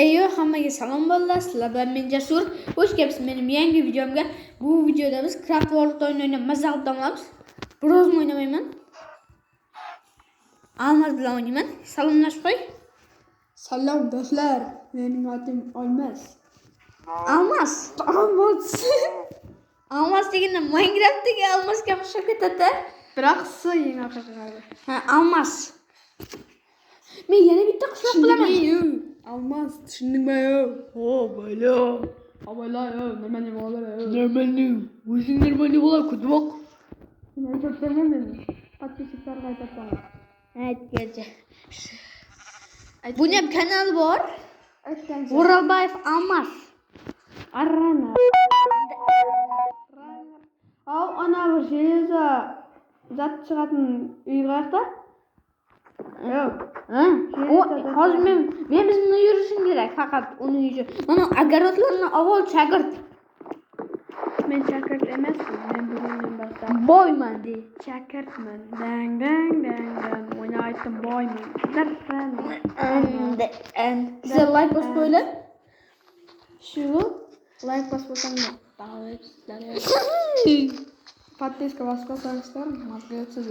Eyyo, hammaga salom bolalar. Sizlar bilan men Jasur. Xush kelibsiz mening yangi videomga. Bu videoda biz Craft World o'ynab mazza qilib olamiz. Biroz o'ynamayman. Almaz bilan o'ynayman. Salomlashib qo'y. Salom do'stlar. Mening atim Olmaz. Almaz. Almaz deganda Minecraft'dagi almasga o'xshab ketadi. Biroq siz yangi qiladi. Ha, almaz. Men yana bitta qushloq bilaman. Almaz tushundingmi? O, bo'lo. Avvalo, nima bo'ladi? Normalni. O'zing normalni bo'lar, kutmoq. Men aytayapman men. Podpischilarga aytayapman. Aytgacha. Buning ham kanal bor. Aytgancha. O'ralbayev Almaz. Arrana. Al ana bir железо zat chiqатын uy qayerda? Yo'q. Ha? Hozir men bizning yurishim kerak, faqat uning uchun. Mana agarodlarni avval chaqird. Men chaqird emasman. Men bugundan boshlab Boyman de. chaqirtman. Dang. O'ynayotgan boyman. Darran. Siz like bosib qo'yinglar. Shu like bosib qo'ysanglar. Подписка bosib qo'ysanglar, mazga siz.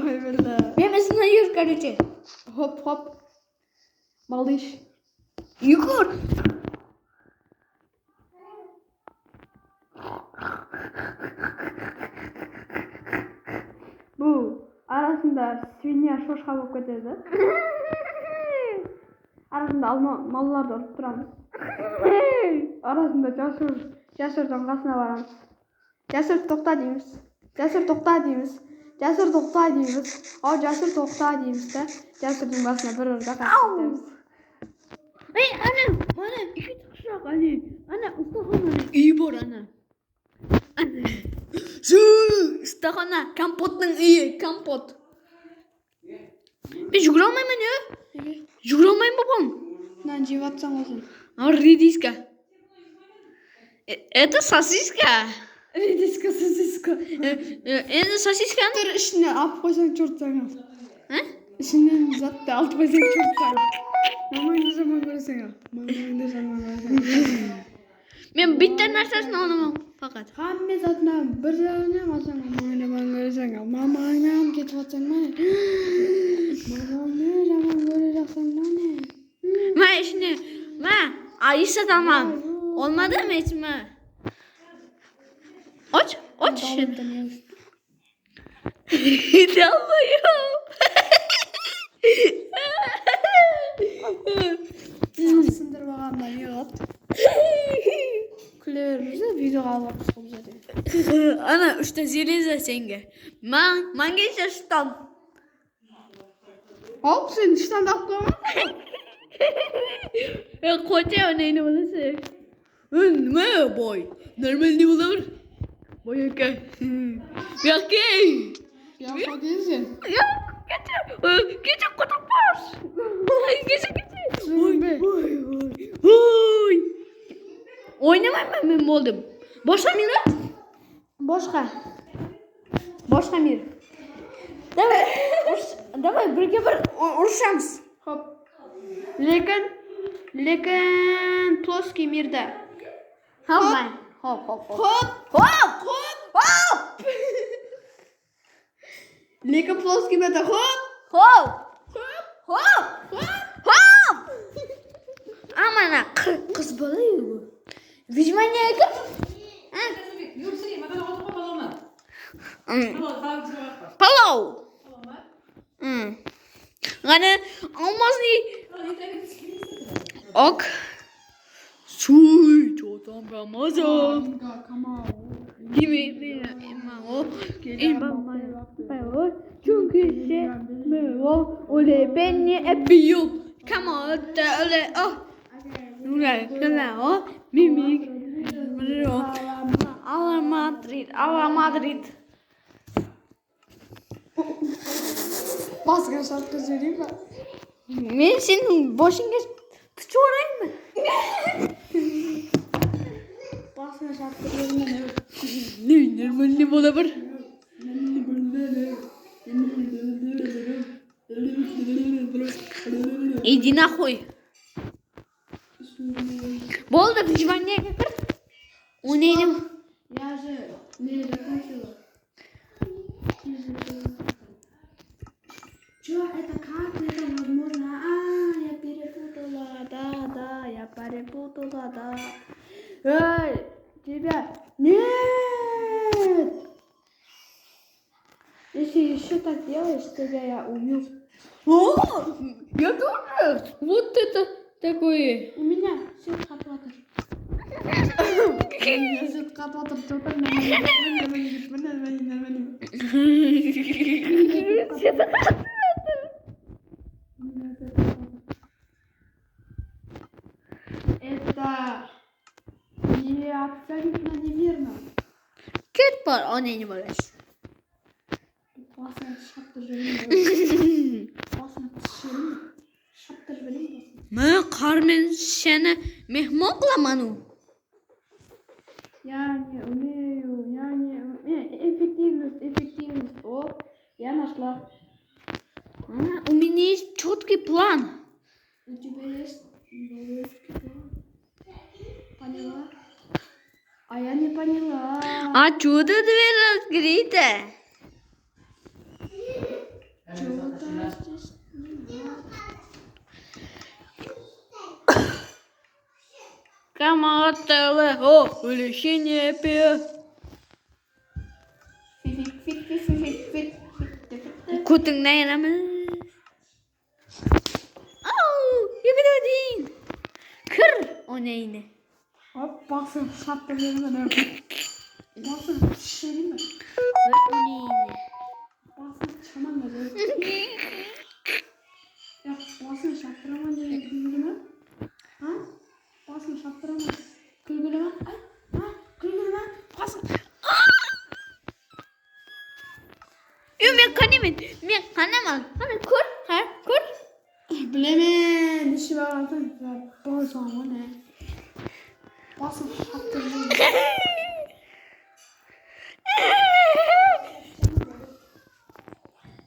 Voy berda. Men bizning yur, короче. Hop. Maldish. Yugur. Bu arasında svinya shoshqa bo'lib ketadi. Arasında mollarni urib turamiz. Arasında jasur donqasına boramiz. Jasur to'xta deymiz. Jasur to'xta deymiz. O jasur to'xta deymizda. Jasurning boshiga bir urda qattiq. Ey, mana ikki qushloq ana ustaxonani uyi bor ana. Shu ustaxona, kompotning uyi, kompot. Men yugura olmayman-ku. Yugura olmayman bobom. Nan jivatsam o'zim. Редиска. Это сосиска. Sosiska. Endi sosiskani Bir ishni olib qo'ysang cho'rtsang. ha? Ishni zatta olib qo'ysang cho'rtsang. Mamangni zaman ko'rasan. Men bitta narsasini olaman faqat. Hamma zatdan bir zarni olsang, mamangni zaman ko'rasan. Mamangni ham ketib mana. Mamangni zaman ko'rasan mana. Men shuni, Ayşe tamam. Olmadı mı hiç mi? Aç şunu. Sindirib olgandan yo'q. Kulerimizni videoga olib chiqamiz. Ana 3 ta zeleza senga. Menga esa shtam. Hop, sen ishdan olib qo'yma. Qo'cha neyni bo'lasan? Nima boy? Normalni bo'laver. Boy aka. Yo'q-ku. Yo'q deysan. Yo'q, kecha qo'tib bos. Kecha. Voy. O'ynamayman men bo'ldim. Boshqa meni? Boshqa meni. Давай birga bir urushamiz. Hop. Lekin ploskiy mirda. Hamma. Hop. Lekin ploskiy mirda. Hop. Amana qiz bola-yu bu. Vijmaniyaga. Palov. Mana olmosni. Ok. Suy, çoğdan Ramazan. Gibi o. Çünkü öyle beni öpüyor. Kamalda öyle oh. Öyle o. Mimik. Ala Madrid. Basga şarkı söyleyeyim mi? Men senin boshingga picho'raymi? Basga şarkı söyleyeyim mi? Normalni bo'laver. Иди нахуй. Болды, выживание кір. Унейнім. Я же не закончила. Чё, это как это возможно? Я перепутала. Да, я перепутала, да. Эй, тебя. Нет! Если еще так делаешь, тебя я убью. О, я тоже. Вот это такое. У меня сетка платит. У меня сетка платит. Это не абсолютно неверно. Кет бар, o neyini barış. Basın şaptır verin. Basın şaptır. Şaptır verin. Ben Carmen seni mehmoklamanı. Я не умею. Эффективность. О, я нашла. У меня есть четкий план. У тебя есть четкий план? Поняла? А я не поняла. А чудо дверь открыта. Чего-то здесь нет. Каматele o улещение пе. Kutun ne yaramaz? Au, yakaladın. Kır o neyini? Hop basın şaptır verin. Basın şişerim mi? O neyini? Basın çaman mı? Ya basın şaptıramam diye gülgülüme. Ha? Basın şaptıramam. Gülgülüme. Ha? Gülgülüme. Basın. Ben kanamam. Hani kur, kur. Bilemen. İşi var altın. Basın o ne? Basın şaptıramam.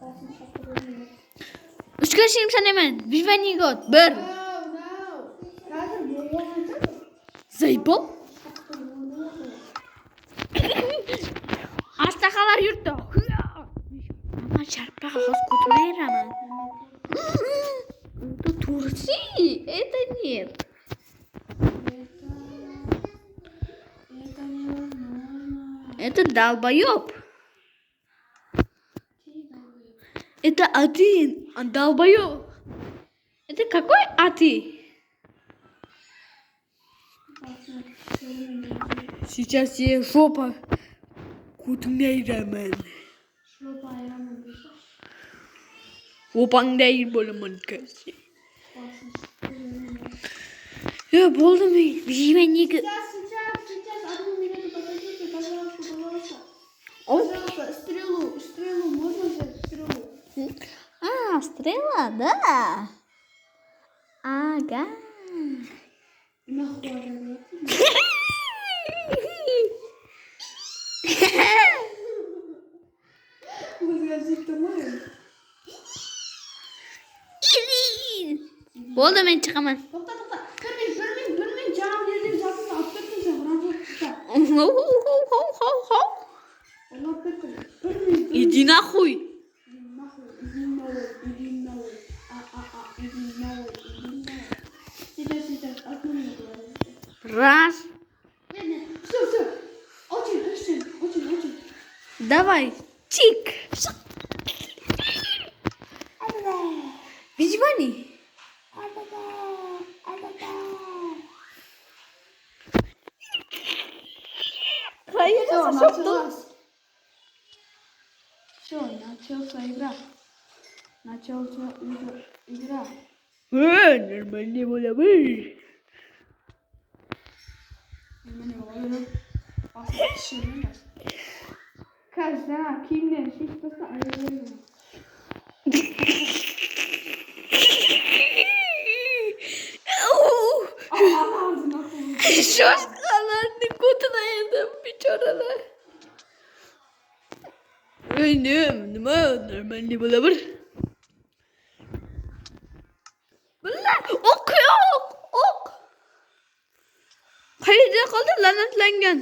Basın şaptıramam. Üç kaşıyım sen hemen. Bir ben yigot. Bir. Zayıbol. Hasta kalar yurtta. Ama çarpak hos kutmaya rağmen. Это Турси. Это нет. Это невозможно. Это долбоёб. Это один долбоёб. Это какой ты? Сейчас я жопа кутмей рамен. Şurada ayranı bir şey. Опаң değil bölümün kesi. Basın. Ya болды mu? Живенник. Сейчас. Одну минуту подождите, пожалуйста. Оп. Пожалуйста, стрелу, можно взять стрелу? А, стрела, да. Ага. Нахуй она. Болды ben çıkamam. Tokta. Görmeyin. Canım yerine zaten attırdın sen. Bana tokta. Allah bekle. Görmeyin. Иди нахуй. Иди нахуй. Сейчас. Одну минуту. Раз. Нет. Все. Очень. Давай. Чик. Визивани. Все, началась. Все, начался игра. Нормально было бы. Каждая kimden şiştesi ayrılıyor. Ağzına koyun. Şoşkalarını kutuna yedim bir çorala. Önüm, normalde bulabilir. Ok yok. Ok. Qayerda qoldi lanatlangan?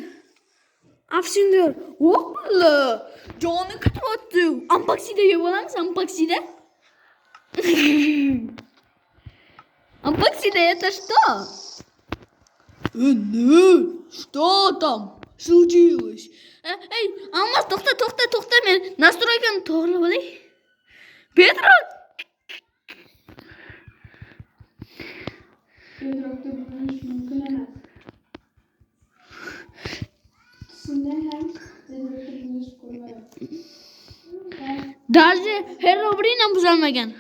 Afsun diyor. Hoppla. Canı kıtlattı. Ampaksida yeb olamiz ampaksida. Ampaksida это что? Что там случилось? Ey, Алмаз to'xta men настройканы to'g'rilab olay. Petro. Pedro'da bulunuş mümkün emas. İkisinden hem Pedro'da bulunuş koymadım. Даже Herobrine ham buzolmagan.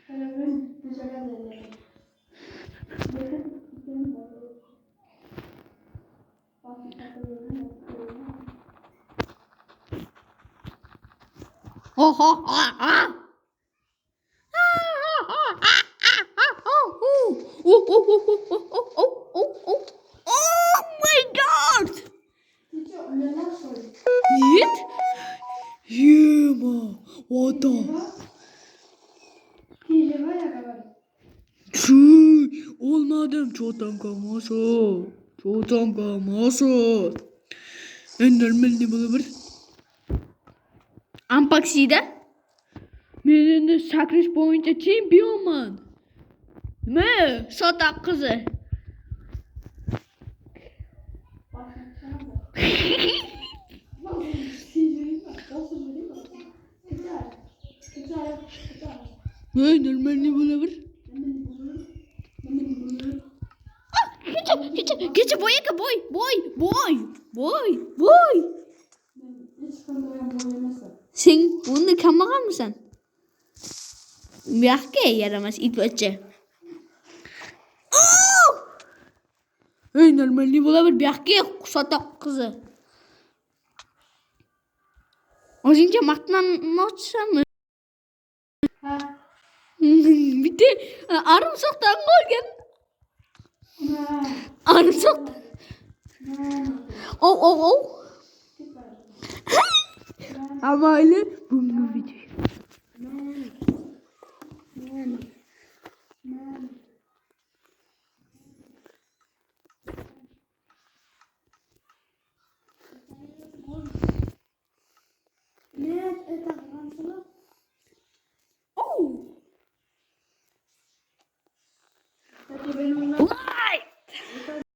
Pedro'nun güzel dedi. Oha. Oh my god. Hiç öyle nasıl? Нет? Ема, вода. Hile var ya kadar. Чуй, olmadım çoğutan kalmasa. En normalde bulur. Ampaksida. Men endi sakrish bo'yicha chempionman. Nima? Sotoq qizi. Hey, normalde bulur. Geçe boyaka boy. Sen bunu kamera mısın? Yaxga yaramas it bachcha. Ey normalde bo'laver bu yoqqa sotoq qizi. O'zingcha maqtanmoqchisanmi? Ha. Bitta armsoqdan qolgan. Armsoq. Oh. Ama öyle bu video.